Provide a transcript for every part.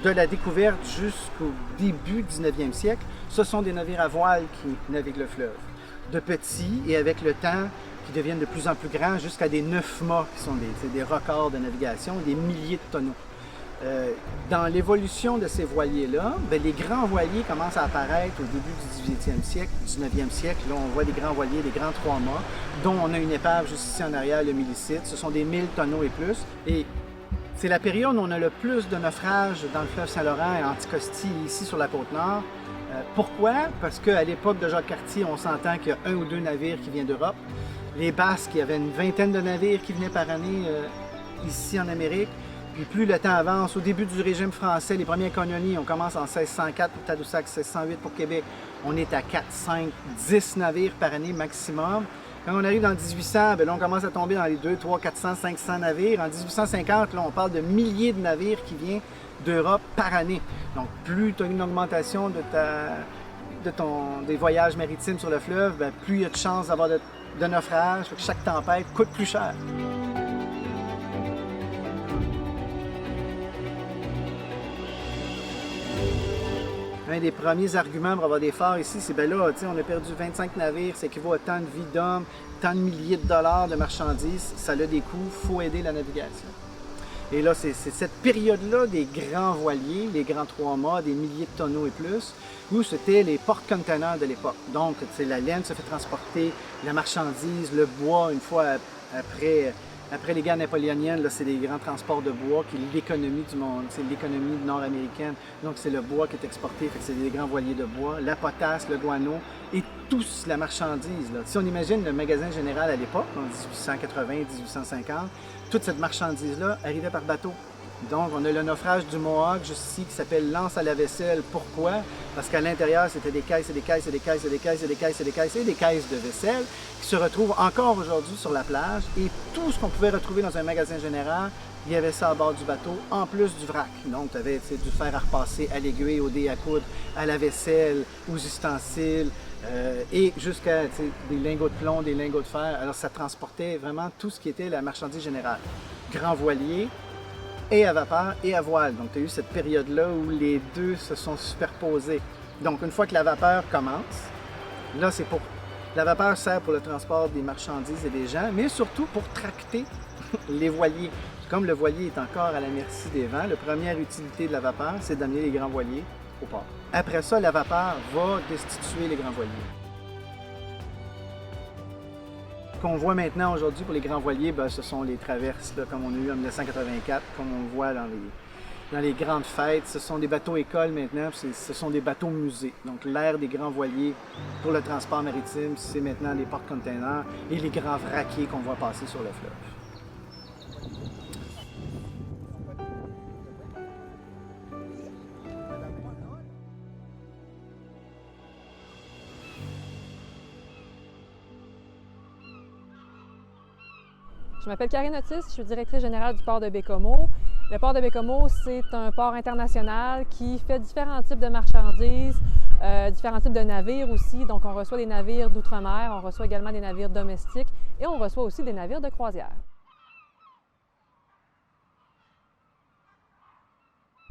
de la découverte jusqu'au début du 19e siècle, ce sont des navires à voile qui naviguent le fleuve. De petits et avec le temps qui deviennent de plus en plus grands jusqu'à des 9 mâts qui sont des records de navigation, des milliers de tonneaux. Dans l'évolution de ces voiliers-là, les grands voiliers commencent à apparaître au début du 18e siècle, 19e siècle. Là, on voit des grands voiliers, des grands 3 mâts, dont on a une épave juste ici en arrière, le Millicite. Ce sont des 1000 tonneaux et plus. Et c'est la période où on a le plus de naufrages dans le fleuve Saint-Laurent et Anticosti, ici sur la Côte-Nord. Pourquoi? Parce qu'à l'époque de Jacques Cartier, on s'entend qu'il y a 1 ou 2 navires qui viennent d'Europe. Les Basques, il y avait une vingtaine de navires qui venaient par année ici en Amérique. Puis plus le temps avance, au début du régime français, les premiers colonies, on commence en 1604 pour Tadoussac, 1608 pour Québec. On est à 4, 5, 10 navires par année maximum. Quand on arrive dans 1800, là, on commence à tomber dans les 2, 3, 400, 500 navires. En 1850, là, on parle de milliers de navires qui viennent d'Europe par année. Donc, plus tu as une augmentation des voyages maritimes sur le fleuve, plus il y a de chances d'avoir de naufrages. Chaque tempête coûte plus cher. Un des premiers arguments pour avoir des phares ici, c'est là, on a perdu 25 navires, ça équivaut à tant de vies d'hommes, tant de milliers de dollars de marchandises, ça a des coûts, il faut aider la navigation. Et là, c'est cette période-là des grands voiliers, les grands 3 mâts, des milliers de tonneaux et plus, où c'était les porte-containers de l'époque. Donc, la laine se fait transporter, la marchandise, le bois, une fois après les guerres napoléoniennes, c'est des grands transports de bois qui est l'économie du monde, c'est l'économie nord-américaine. Donc, c'est le bois qui est exporté, fait que c'est des grands voiliers de bois, la potasse, le guano et tous la marchandise. Là. Si on imagine le magasin général à l'époque, en 1880-1850, toute cette marchandise-là arrivait par bateau. Donc, on a le naufrage du Mohawk juste ici qui s'appelle l'anse à la vaisselle. Pourquoi? Parce qu'à l'intérieur, c'était des caisses et des caisses et des caisses et des caisses et des caisses et des caisses et des caisses de vaisselle qui se retrouvent encore aujourd'hui sur la plage. Et tout ce qu'on pouvait retrouver dans un magasin général, il y avait ça à bord du bateau, en plus du vrac. Donc, tu avais du fer à repasser, à l'aiguille, au dé à coudre, à la vaisselle, aux ustensiles, et jusqu'à des lingots de plomb, des lingots de fer. Alors, ça transportait vraiment tout ce qui était la marchandise générale. Grand voilier, et à vapeur et à voile. Donc, tu as eu cette période-là où les deux se sont superposés. Donc, une fois que la vapeur commence, là, la vapeur sert pour le transport des marchandises et des gens, mais surtout pour tracter les voiliers. Comme le voilier est encore à la merci des vents, la première utilité de la vapeur, c'est d'amener les grands voiliers au port. Après ça, la vapeur va destituer les grands voiliers. Ce qu'on voit maintenant aujourd'hui pour les grands voiliers, ce sont les traverses, là, comme on a eu en 1984, comme on voit dans les grandes fêtes. Ce sont des bateaux écoles maintenant, ce sont des bateaux musées. Donc l'ère des grands voiliers pour le transport maritime, c'est maintenant les porte-containers et les grands vraquiers qu'on voit passer sur le fleuve. Je m'appelle Karine Otis, je suis directrice générale du port de Baie-Comeau. Le port de Baie-Comeau, c'est un port international qui fait différents types de marchandises, différents types de navires aussi. Donc, on reçoit des navires d'outre-mer, on reçoit également des navires domestiques et on reçoit aussi des navires de croisière.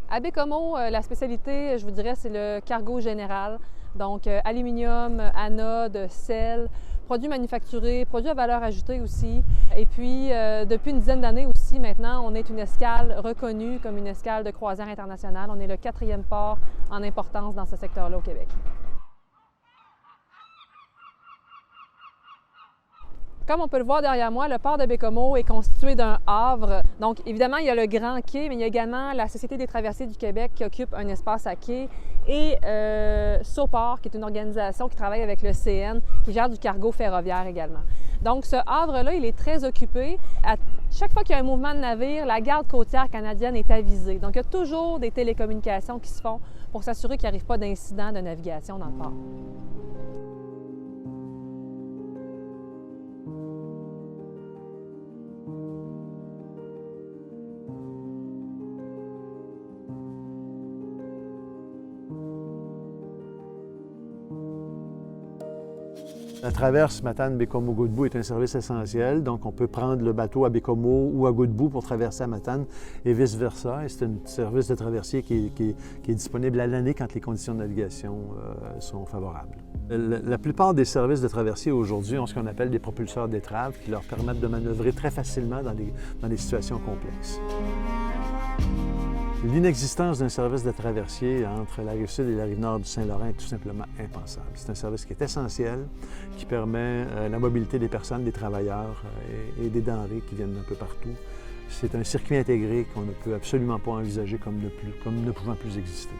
À Baie-Comeau, la spécialité, je vous dirais, c'est le cargo général. Donc, aluminium, anode, sel, produits manufacturés, produits à valeur ajoutée aussi. Et puis, depuis une dizaine d'années aussi, maintenant, on est une escale reconnue comme une escale de croisière internationale. On est le 4e port en importance dans ce secteur-là au Québec. Comme on peut le voir derrière moi, le port de Baie-Comeau est constitué d'un havre. Donc, évidemment, il y a le grand quai, mais il y a également la Société des traversiers du Québec qui occupe un espace à quai et Soport, qui est une organisation qui travaille avec le CN, qui gère du cargo ferroviaire également. Donc, ce havre-là, il est très occupé. À chaque fois qu'il y a un mouvement de navire, la garde côtière canadienne est avisée. Donc, il y a toujours des télécommunications qui se font pour s'assurer qu'il n'y arrive pas d'incident de navigation dans le port. La traverse Matane-Bécomo-Godbout est un service essentiel, donc on peut prendre le bateau à Bécomo ou à Godbout pour traverser à Matane et vice-versa. Et c'est un service de traversier qui est disponible à l'année quand les conditions de navigation sont favorables. La plupart des services de traversier aujourd'hui ont ce qu'on appelle des propulseurs d'étrave qui leur permettent de manœuvrer très facilement dans des situations complexes. L'inexistence d'un service de traversier entre la rive sud et la rive nord du Saint-Laurent est tout simplement impensable. C'est un service qui est essentiel, qui permet la mobilité des personnes, des travailleurs et des denrées qui viennent d'un peu partout. C'est un circuit intégré qu'on ne peut absolument pas envisager comme ne pouvant plus exister.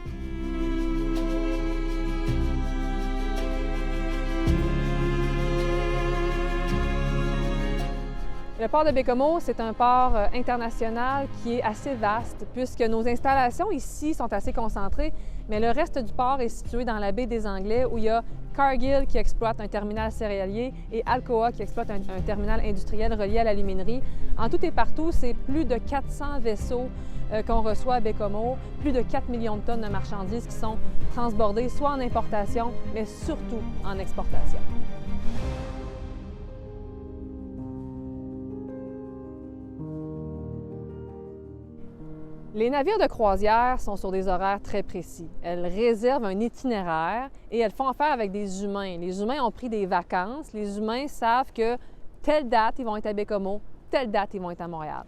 Le port de Bécomo, c'est un port international qui est assez vaste puisque nos installations ici sont assez concentrées, mais le reste du port est situé dans la baie des Anglais où il y a Cargill qui exploite un terminal céréalier et Alcoa qui exploite un terminal industriel relié à l'aluminerie. En tout et partout, c'est plus de 400 vaisseaux qu'on reçoit à Bécomo, plus de 4 millions de tonnes de marchandises qui sont transbordées soit en importation, mais surtout en exportation. Les navires de croisière sont sur des horaires très précis. Elles réservent un itinéraire et elles font affaire avec des humains. Les humains ont pris des vacances. Les humains savent que telle date, ils vont être à Bécomo, telle date, ils vont être à Montréal.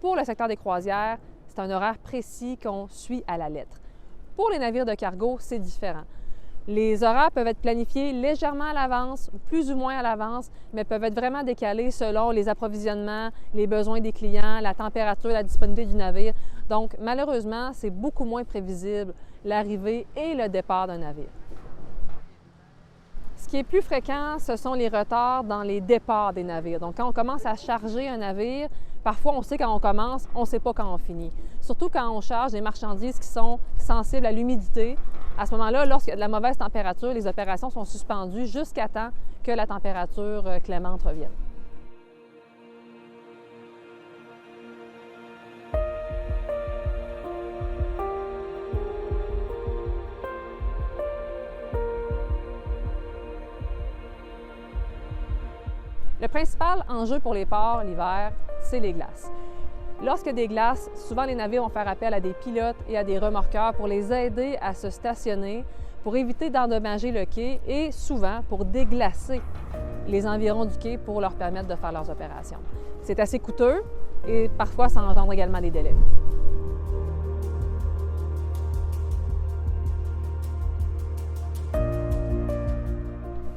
Pour le secteur des croisières, c'est un horaire précis qu'on suit à la lettre. Pour les navires de cargo, c'est différent. Les horaires peuvent être planifiés légèrement à l'avance, plus ou moins à l'avance, mais peuvent être vraiment décalés selon les approvisionnements, les besoins des clients, la température, la disponibilité du navire. Donc, malheureusement, c'est beaucoup moins prévisible l'arrivée et le départ d'un navire. Ce qui est plus fréquent, ce sont les retards dans les départs des navires. Donc, quand on commence à charger un navire, parfois on sait quand on commence, on ne sait pas quand on finit. Surtout quand on charge des marchandises qui sont sensibles à l'humidité. À ce moment-là, lorsqu'il y a de la mauvaise température, les opérations sont suspendues jusqu'à temps que la température clémente revienne. Le principal enjeu pour les ports l'hiver, c'est les glaces. Lorsqu'il y a des glaces, souvent les navires vont faire appel à des pilotes et à des remorqueurs pour les aider à se stationner, pour éviter d'endommager le quai et souvent pour déglacer les environs du quai pour leur permettre de faire leurs opérations. C'est assez coûteux et parfois ça engendre également des délais.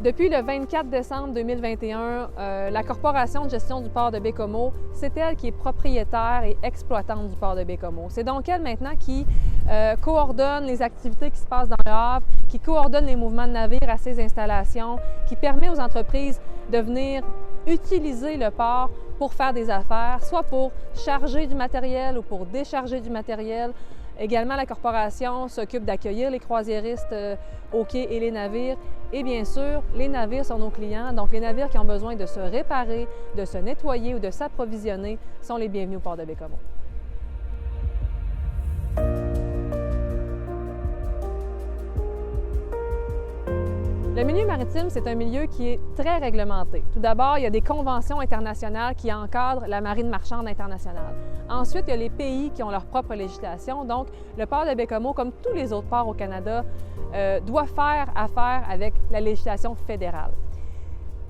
Depuis le 24 décembre 2021, la Corporation de gestion du port de Bécomo, c'est elle qui est propriétaire et exploitante du port de Bécomo. C'est donc elle maintenant qui coordonne les activités qui se passent dans le Havre, qui coordonne les mouvements de navires à ses installations, qui permet aux entreprises de venir utiliser le port pour faire des affaires, soit pour charger du matériel ou pour décharger du matériel. Également, la corporation s'occupe d'accueillir les croisiéristes au quai et les navires. Et bien sûr, les navires sont nos clients, donc les navires qui ont besoin de se réparer, de se nettoyer ou de s'approvisionner sont les bienvenus au port de Bécomo. Le milieu maritime, c'est un milieu qui est très réglementé. Tout d'abord, il y a des conventions internationales qui encadrent la marine marchande internationale. Ensuite, il y a les pays qui ont leur propre législation. Donc, le port de Bécomo, comme tous les autres ports au Canada, doit faire affaire avec la législation fédérale.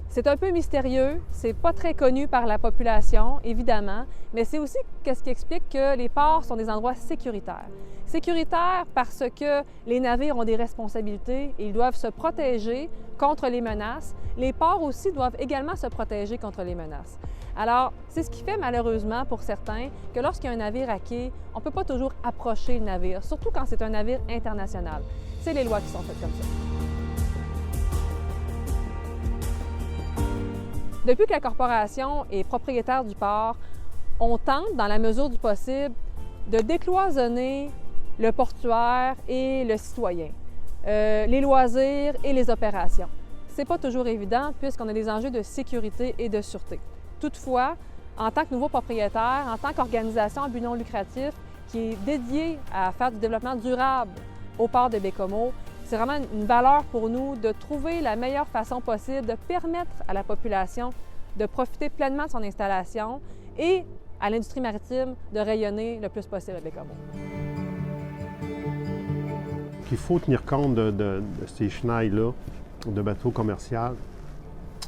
C'est un peu mystérieux, c'est pas très connu par la population, évidemment, mais c'est aussi ce qui explique que les ports sont des endroits sécuritaires. Sécuritaires parce que les navires ont des responsabilités et ils doivent se protéger contre les menaces. Les ports aussi doivent également se protéger contre les menaces. Alors, c'est ce qui fait malheureusement pour certains que lorsqu'il y a un navire à quai, on ne peut pas toujours approcher le navire, surtout quand c'est un navire international. C'est les lois qui sont faites comme ça. Depuis que la corporation est propriétaire du port, on tente, dans la mesure du possible, de décloisonner le portuaire et le citoyen, les loisirs et les opérations. Ce n'est pas toujours évident puisqu'on a des enjeux de sécurité et de sûreté. Toutefois, en tant que nouveau propriétaire, en tant qu'organisation à but non lucratif qui est dédiée à faire du développement durable au port de Bécomo, c'est vraiment une valeur pour nous de trouver la meilleure façon possible de permettre à la population de profiter pleinement de son installation et à l'industrie maritime de rayonner le plus possible à Baie-Comeau. Il faut tenir compte de ces chenilles-là de bateaux commerciaux.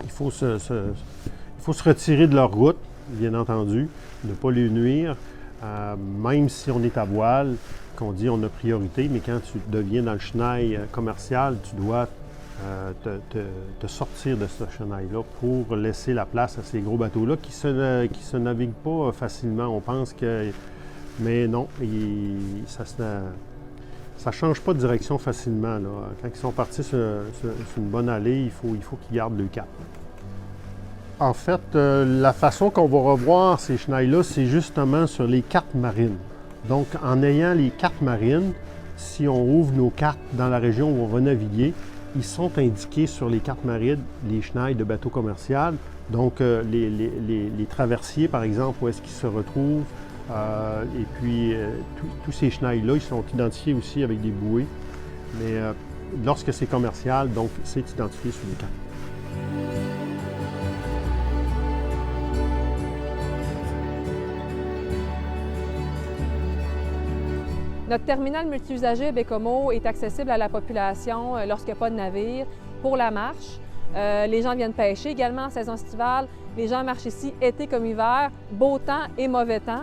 Il faut se retirer de leur route, bien entendu, ne pas les nuire, même si on est à voile, qu'on dit on a priorité, mais quand tu deviens dans le chenail commercial, tu dois te sortir de ce chenail-là pour laisser la place à ces gros bateaux-là qui se naviguent pas facilement. On pense que... Mais non, ça ne change pas de direction facilement, là. Quand ils sont partis sur une bonne allée, il faut qu'ils gardent le cap. En fait, la façon qu'on va revoir ces chenilles-là, c'est justement sur les cartes marines. Donc, en ayant les cartes marines, si on ouvre nos cartes dans la région où on va naviguer, ils sont indiqués sur les cartes marines, les chenilles de bateaux commerciaux. Donc, les traversiers, par exemple, où est-ce qu'ils se retrouvent. Et puis, tous ces chenilles-là, ils sont identifiés aussi avec des bouées. Mais lorsque c'est commercial, donc, c'est identifié sur les cartes. Notre terminal multi-usager à Baie-Comeau est accessible à la population lorsqu'il n'y a pas de navire pour la marche. Les gens viennent pêcher également en saison estivale. Les gens marchent ici été comme hiver, beau temps et mauvais temps.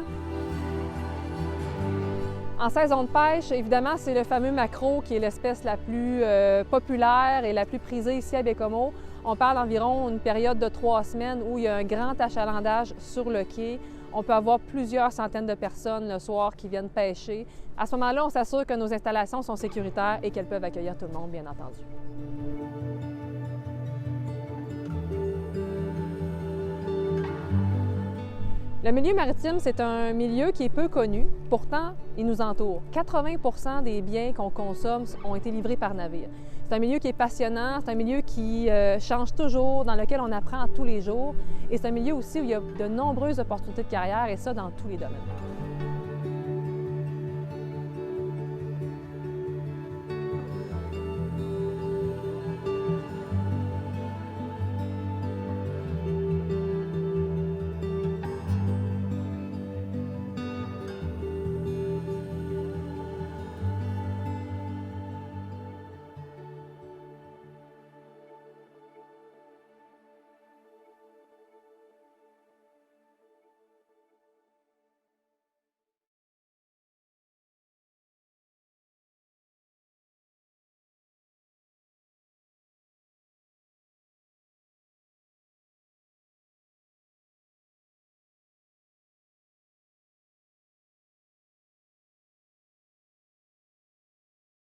En saison de pêche, évidemment, c'est le fameux maquereau qui est l'espèce la plus populaire et la plus prisée ici à Baie-Comeau. On parle d'environ une période de 3 semaines où il y a un grand achalandage sur le quai. On peut avoir plusieurs centaines de personnes le soir qui viennent pêcher. À ce moment-là, on s'assure que nos installations sont sécuritaires et qu'elles peuvent accueillir tout le monde, bien entendu. Le milieu maritime, c'est un milieu qui est peu connu, pourtant, il nous entoure. 80% des biens qu'on consomme ont été livrés par navire. C'est un milieu qui est passionnant, c'est un milieu qui change toujours, dans lequel on apprend tous les jours. Et c'est un milieu aussi où il y a de nombreuses opportunités de carrière, et ça dans tous les domaines.